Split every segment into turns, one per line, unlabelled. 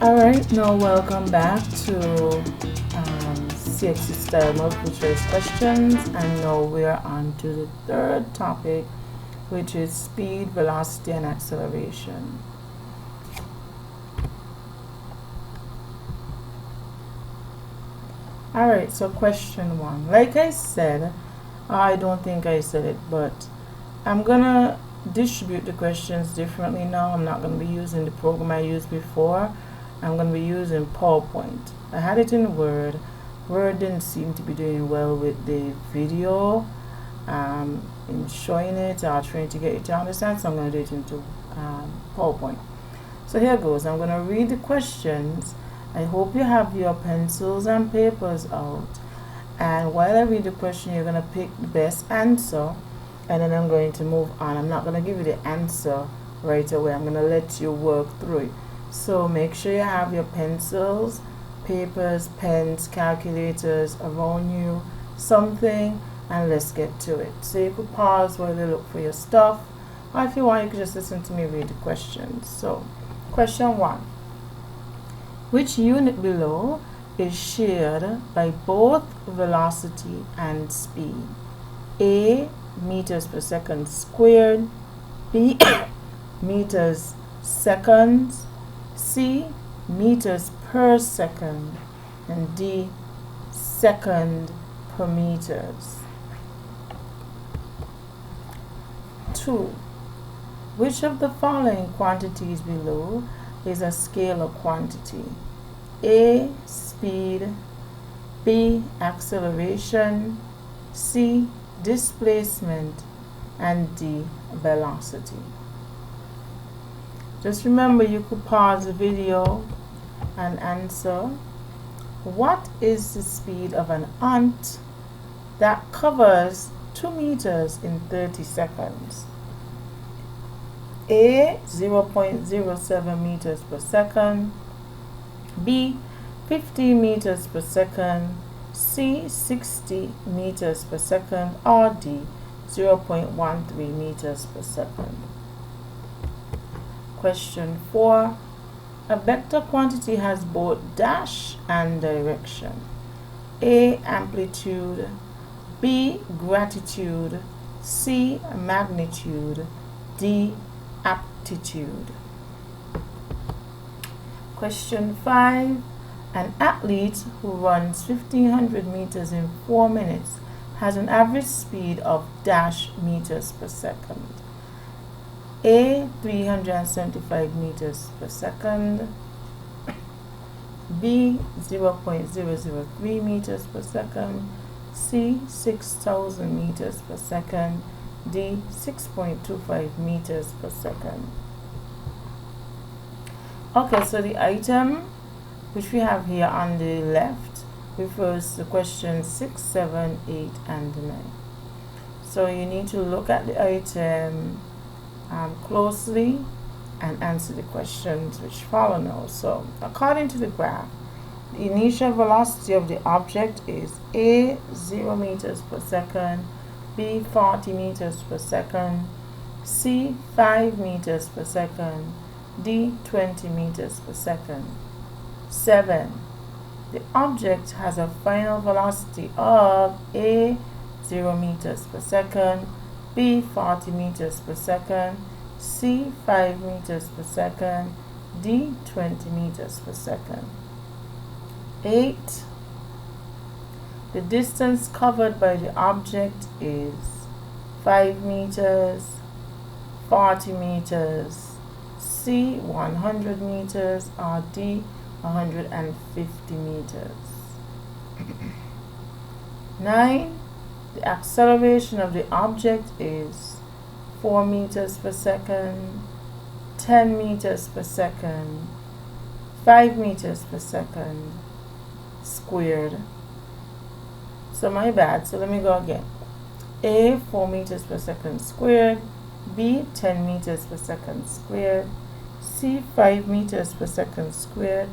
Alright, now welcome back to CXC style multiple choice questions, and now we are on to the third topic, which is speed, velocity, and acceleration. Alright, so question 1. Like I said, I don't think I said it, but I'm gonna distribute the questions differently now. I'm not gonna be using the program I used before. I'm going to be using PowerPoint. I had it in Word. Word didn't seem to be doing well with the video in showing it or trying to get you to understand, so I'm going to do it into PowerPoint. So here goes. I'm going to read the questions. I hope you have your pencils and papers out, and while I read the question, you're going to pick the best answer, and then I'm going to move on. I'm not going to give you the answer right away. I'm going to let you work through it. So make sure you have your pencils, papers, pens, calculators around you, something, and let's get to it. So you could pause while you look for your stuff, or if you want, you could just listen to me read the questions. So, question 1. Which unit below is shared by both velocity and speed? A, meters per second squared, B, meters seconds, C, meters per second, and D, second per meters. 2. Which of the following quantities below is a scalar quantity? A, speed, B, acceleration, C, displacement, and D, velocity. Just remember, you could pause the video and answer. What is the speed of an ant that covers 2 meters in 30 seconds? A, 0.07 meters per second, B, 50 meters per second, C, 60 meters per second, or D, 0.13 meters per second. Question 4. A vector quantity has both dash and direction. A, amplitude, B, gratitude, C, magnitude, D, aptitude. Question 5. An athlete who runs 1500 meters in 4 minutes has an average speed of dash meters per second. A, 375 meters per second, B, 0.003 meters per second, C, 6,000 meters per second, D, 6.25 meters per second. Okay, so the item which we have here on the left refers to questions 6, 7, 8, and 9. So you need to look at the item closely and answer the questions which follow now. So, according to the graph, the initial velocity of the object is A, 0 meters per second, B, 40 meters per second, C, 5 meters per second, D, 20 meters per second. 7. The object has a final velocity of A, 0 meters per second, B, 40 meters per second, C, 5 meters per second, D, 20 meters per second. 8. The distance covered by the object is 5 meters, 40 meters, C, 100 meters, or D, 150 meters. 9. The acceleration of the object is 4 meters per second, 10 meters per second, 5 meters per second squared. So my bad, so let me go again. A, 4 meters per second squared, B, 10 meters per second squared, C, 5 meters per second squared,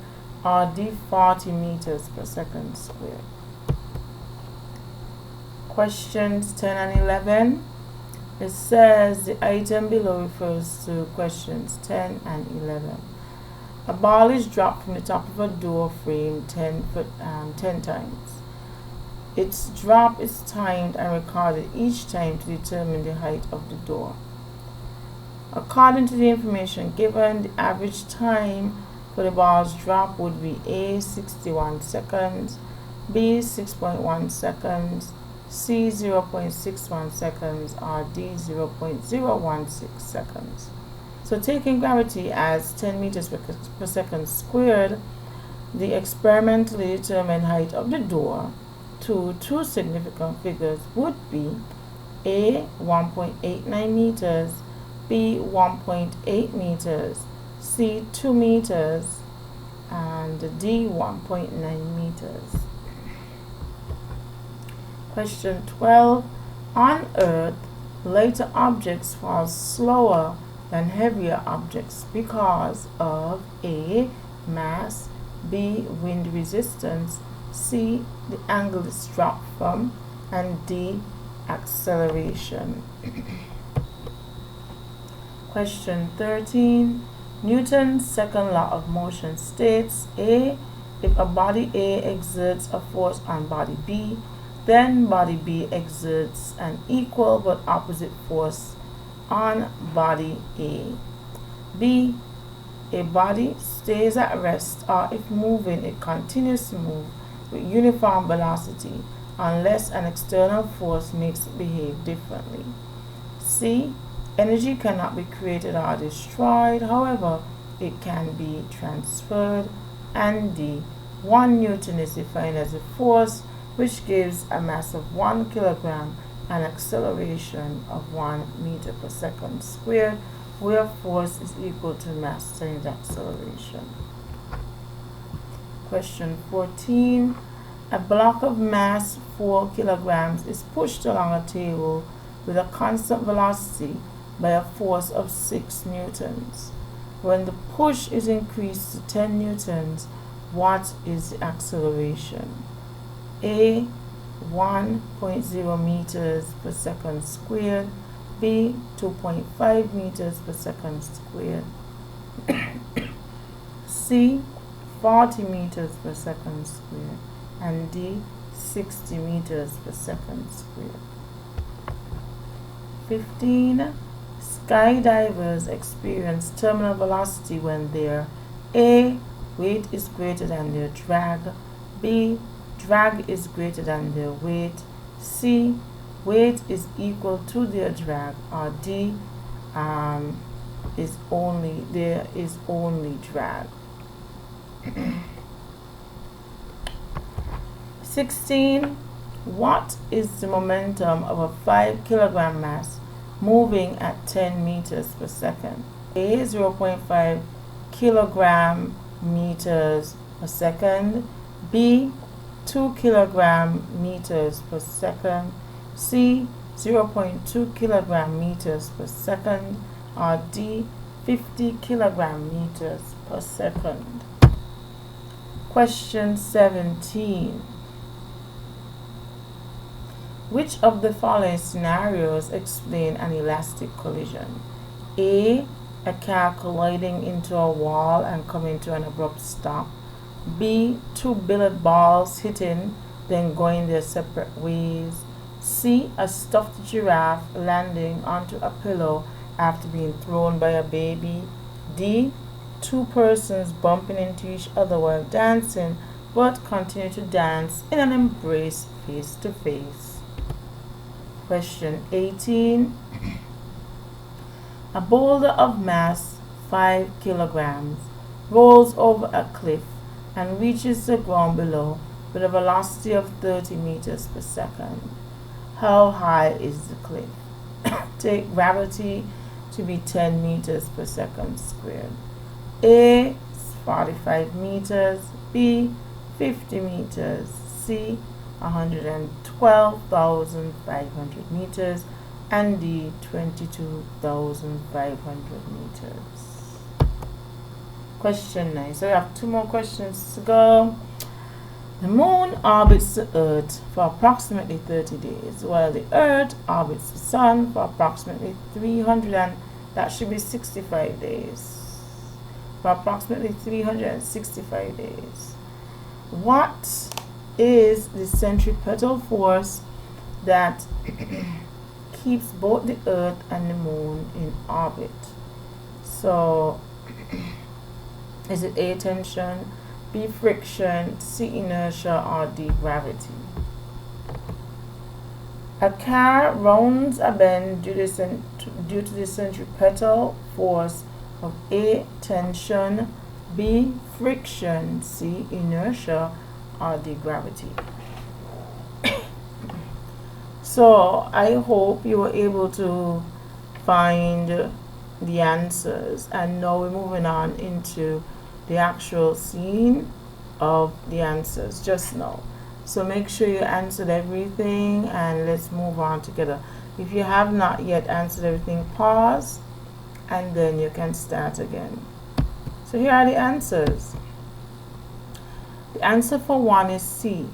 or D, 40 meters per second squared. Questions 10 and 11. It says the item below refers to questions 10 and 11. A ball is dropped from the top of a door frame 10 times. Its drop is timed and recorded each time to determine the height of the door. According to the information given, the average time for the ball's drop would be A, 61 seconds, B, 6.1 seconds, C, 0.61 seconds, or D, 0.016 seconds. So taking gravity as 10 meters per second squared, the experimentally determined height of the door to two significant figures would be A, 1.89 meters, B, 1.8 meters, C, 2 meters, and D, 1.9 meters. Question 12. On Earth, lighter objects fall slower than heavier objects because of A, mass, B, wind resistance, C, the angle it's dropped from, and D, acceleration. Question 13. Newton's second law of motion states A, if a body A exerts a force on body B, then body B exerts an equal but opposite force on body A. B, a body stays at rest, or if moving, it continues to move with uniform velocity unless an external force makes it behave differently. C, energy cannot be created or destroyed, however, it can be transferred. And D, 1 Newton is defined as a force which gives a mass of 1 kilogram and acceleration of 1 meter per second squared, where force is equal to mass times acceleration. Question 14. A block of mass 4 kilograms is pushed along a table with a constant velocity by a force of 6 newtons. When the push is increased to 10 newtons, what is the acceleration? A, 1.0 meters per second squared, B, 2.5 meters per second squared, C, 40 meters per second squared, and D, 60 meters per second squared. 15. Skydivers experience terminal velocity when their A, weight is greater than their drag, B, drag is greater than their weight, C, weight is equal to their drag, or D, there is only drag. 16. What is the momentum of a 5 kilogram mass moving at 10 meters per second? A, 0.5 kilogram meters per second, B, 2 kilogram meters per second, C, 0.2 kilogram meters per second, or D, 50 kilogram meters per second. Question 17. Which of the following scenarios explain an elastic collision? A, a car colliding into a wall and coming to an abrupt stop. B, 2 billiard balls hitting, then going their separate ways. C, a stuffed giraffe landing onto a pillow after being thrown by a baby. D, 2 persons bumping into each other while dancing, but continue to dance in an embrace face to face. Question 18. A boulder of mass 5 kilograms rolls over a cliff and reaches the ground below with a velocity of 30 meters per second. How high is the cliff? Take gravity to be 10 meters per second squared. A, 45 meters, B, 50 meters, C, 112,500 meters, and D, 22,500 meters. Question 9. So we have 2 more questions to go. The moon orbits the earth for approximately 30 days, while the earth orbits the sun for approximately 365 days. for approximately 365 days. What is the centripetal force that keeps both the Earth and the Moon in orbit? So, is it A, tension, B, friction, C, inertia, or D, gravity? A car rounds a bend due to the centripetal force of A, tension, B, friction, C, inertia, or D, gravity. So I hope you were able to find the answers, and now we're moving on into the actual scene of the answers just now. So make sure you answered everything, and let's move on together. If you have not yet answered everything, pause and then you can start again. So here are the answers. The answer for 1 is C,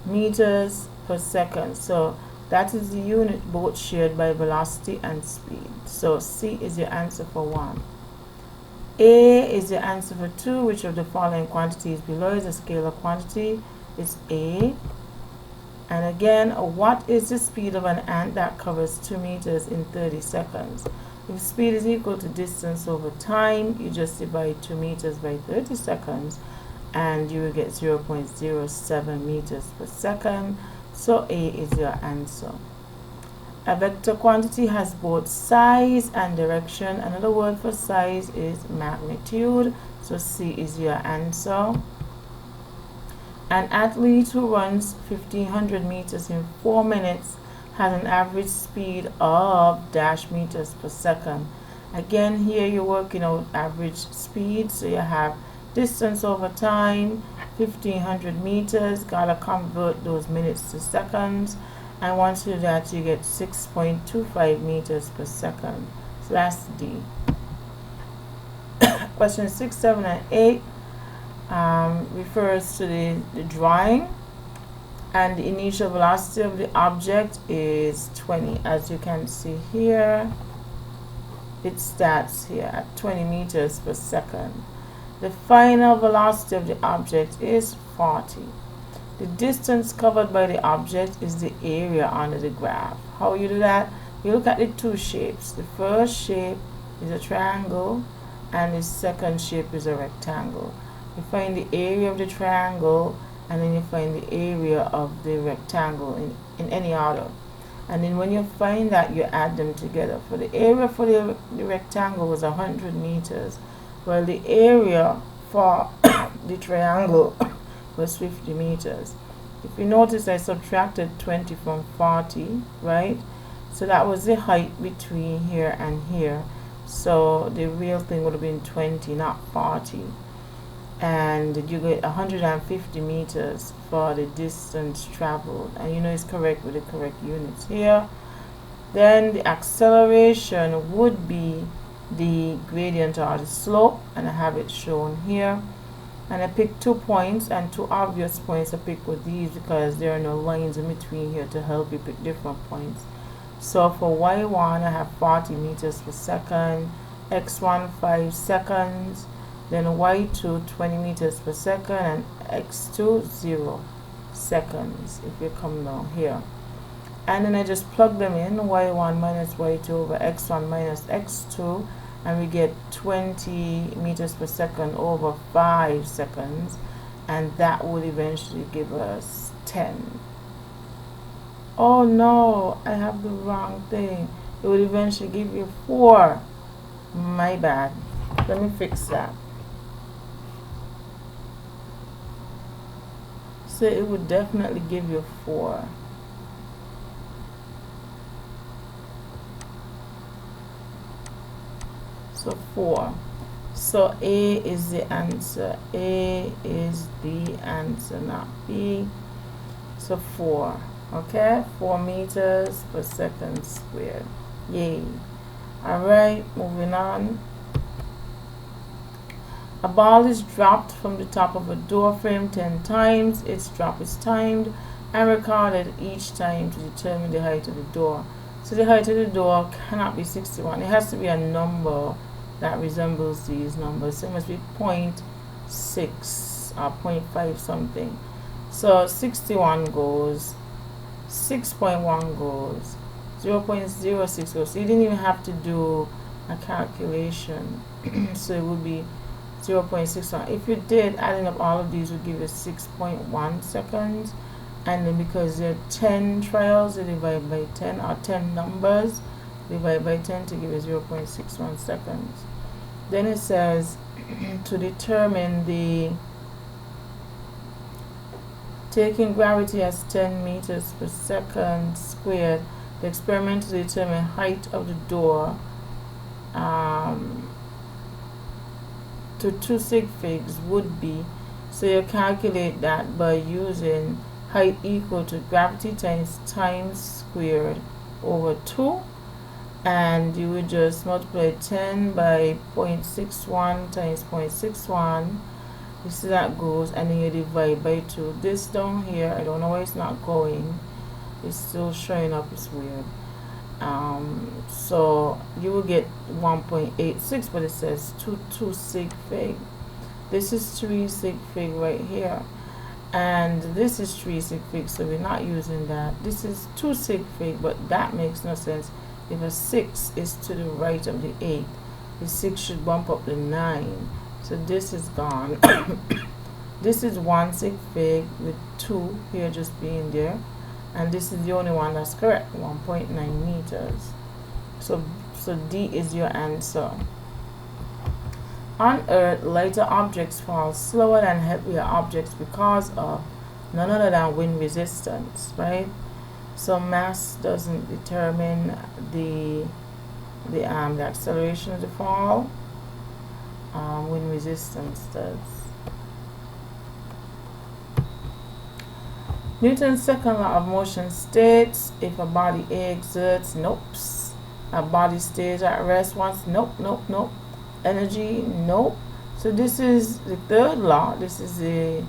meters per second. So that is the unit both shared by velocity and speed. So C is your answer for 1. A is the answer for 2. Which of the following quantities below is a scalar quantity? It's A. And again, what is the speed of an ant that covers 2 meters in 30 seconds? If speed is equal to distance over time, you just divide 2 meters by 30 seconds and you will get 0.07 meters per second. So A is your answer. A vector quantity has both size and direction. Another word for size is magnitude. So C is your answer. An athlete who runs 1500 meters in 4 minutes has an average speed of dash meters per second. Again, here you're working out average speed. So you have distance over time, 1500 meters, gotta convert those minutes to seconds, and once you do that you get 6.25 meters per second. So that's D. Question 6, 7, and 8 refers to the drawing, and the initial velocity of the object is 20. As you can see here, it starts here at 20 meters per second. The final velocity of the object is 40. The distance covered by the object is the area under the graph. How you do that? You look at the two shapes. The first shape is a triangle and the second shape is a rectangle. You find the area of the triangle and then you find the area of the rectangle in any order. And then when you find that, you add them together. For the area for the rectangle was 100 meters. Well, the area for the triangle was 50 meters. If you notice, I subtracted 20 from 40, right? So that was the height between here and here. So the real thing would have been 20, not 40. And you get 150 meters for the distance traveled. And you know it's correct with the correct units here. Then the acceleration would be the gradient or the slope, and I have it shown here. And I picked 2 points, and 2 obvious points I picked with these because there are no lines in between here to help you pick different points. So for y1 I have 40 meters per second, x1 5 seconds, then y2 20 meters per second, and x2 0 seconds if you come down here. And then I just plug them in, y1 minus y2 over x1 minus x2, and we get 20 meters per second over 5 seconds, and that would eventually give us 10. Oh no, I have the wrong thing. It would eventually give you 4. My bad. Let me fix that. So it would definitely give you 4. So 4. So A is the answer. A is the answer, not B. So 4. Okay, 4 meters per second squared. Yay. Alright, moving on. A ball is dropped from the top of a door frame 10 times. Its drop is timed and recorded each time to determine the height of the door. So the height of the door cannot be 61. It has to be a number that resembles these numbers. So it must be 0.6 or 0.5 something. So 61 goes, 6.1 goes, 0.06 goes. So you didn't even have to do a calculation. So it would be 0.61. If you did, adding up all of these would give you 6.1 seconds. And then because there are 10 trials, you divide by 10, or 10 numbers, divide by 10 to give you 0.61 seconds. Then it says to determine the taking gravity as 10 meters per second squared, the experiment to determine height of the door to 2 sig figs would be, so you calculate that by using height equal to gravity times time squared over 2, and you would just multiply 10 by 0.61 times 0.61. You see that goes, and then you divide by 2. This down here, I don't know why it's not going, it's still showing up, it's weird. So you will get 1.86, but it says 2 sig fig. This is 3 sig fig right here, and this is 3 sig fig, so we're not using that. This is 2 sig fig, but that makes no sense. If a 6 is to the right of the 8, the 6 should bump up the 9, so this is gone. This is 1 sig fig with 2 here just being there, and this is the only one that's correct, 1.9 meters. So D is your answer. On Earth, lighter objects fall slower than heavier objects because of none other than wind resistance, right? So mass doesn't determine the acceleration of the fall. Wind resistance does. Newton's second law of motion states if a body A exerts, nope. A body stays at rest once, nope. Energy, nope. So this is the third law. This is the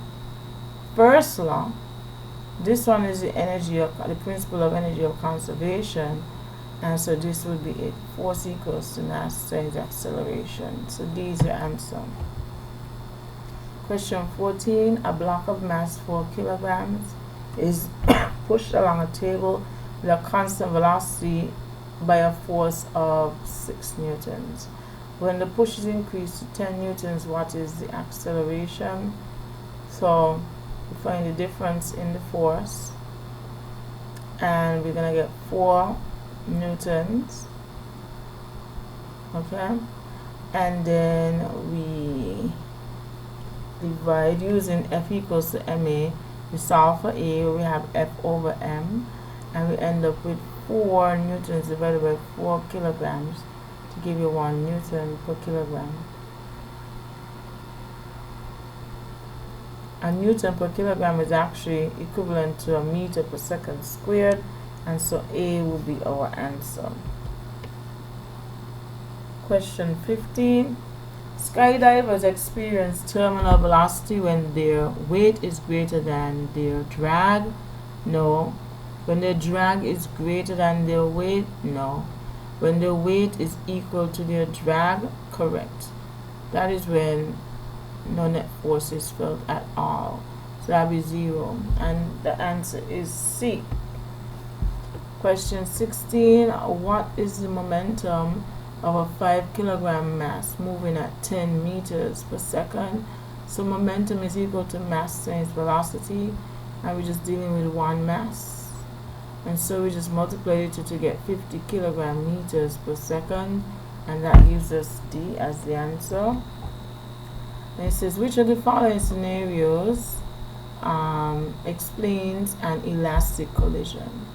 first law. This one is the the principle of energy of conservation, and so this would be it. Force equals to mass times acceleration. So D is your answer. Question 14. A block of mass 4 kilograms is pushed along a table with a constant velocity by a force of 6 newtons. When the push is increased to 10 newtons, what is the acceleration? So we find the difference in the force, and we're going to get 4 newtons, okay, and then we divide using F equals to ma. We solve for A, we have F over m, and we end up with 4 newtons divided by 4 kilograms to give you 1 newton per kilogram. A newton per kilogram is actually equivalent to a meter per second squared, and so A will be our answer. Question 15. Skydivers experience terminal velocity when their weight is greater than their drag? No. When their drag is greater than their weight? No. When their weight is equal to their drag? Correct. That is when no net force is felt at all. So that will be 0. And the answer is C. Question 16. What is the momentum of a 5 kilogram mass moving at 10 meters per second? So momentum is equal to mass times velocity, and we're just dealing with one mass, and so we just multiply it to get 50 kilogram meters per second, and that gives us D as the answer. And it says, which of the following scenarios explains an elastic collision?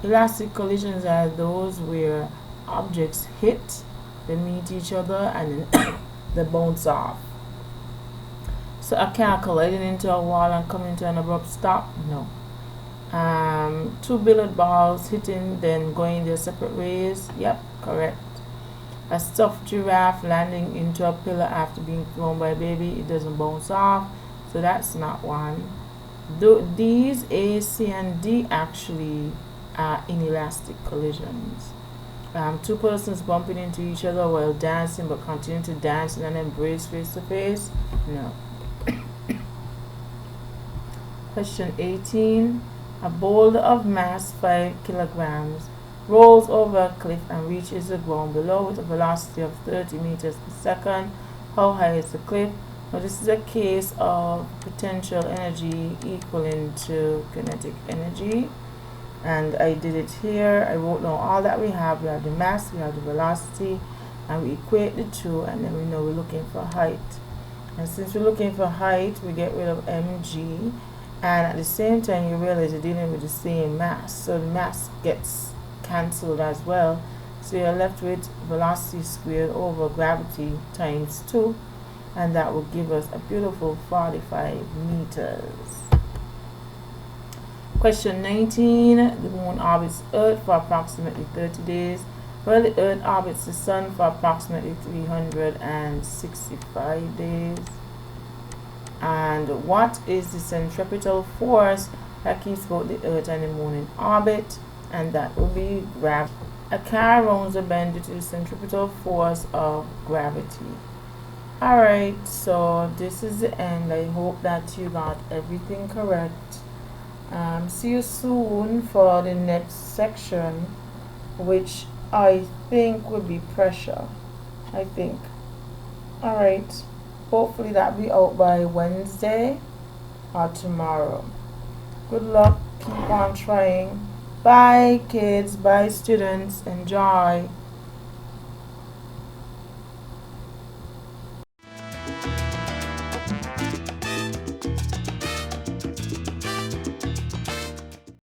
Elastic collisions are those where objects hit, they meet each other, and then they bounce off. So a car colliding into a wall and coming to an abrupt stop? No. 2 billiard balls hitting, then going their separate ways? Yep, correct. A stuffed giraffe landing into a pillar after being thrown by a baby? It doesn't bounce off, so that's not one. These A, C, and D actually are inelastic collisions. Two persons bumping into each other while dancing but continue to dance and then embrace face to face? No. Question 18. A boulder of mass 5 kilograms rolls over a cliff and reaches the ground below with a velocity of 30 meters per second. How high is the cliff? Now this is a case of potential energy equaling to kinetic energy. And I did it here. I wrote down all that we have. We have the mass, we have the velocity, and we equate the two, and then we know we're looking for height. And since we're looking for height, we get rid of mg, and at the same time you realize you're dealing with the same mass, so the mass gets cancelled as well. So you're left with velocity squared over gravity times 2, and that will give us a beautiful 45 meters. Question 19. The moon orbits Earth for approximately 30 days, while the Earth orbits the Sun for approximately 365 days. And what is the centripetal force that keeps both the Earth and the moon in orbit? And that will be gravity. A car rounds a bend due to the centripetal force of gravity. Alright, so this is the end. I hope that you got everything correct. See you soon for the next section, which I think will be pressure. I think. Alright. Hopefully that'll be out by Wednesday or tomorrow. Good luck. Keep on trying. Bye, kids. Bye, students. Enjoy.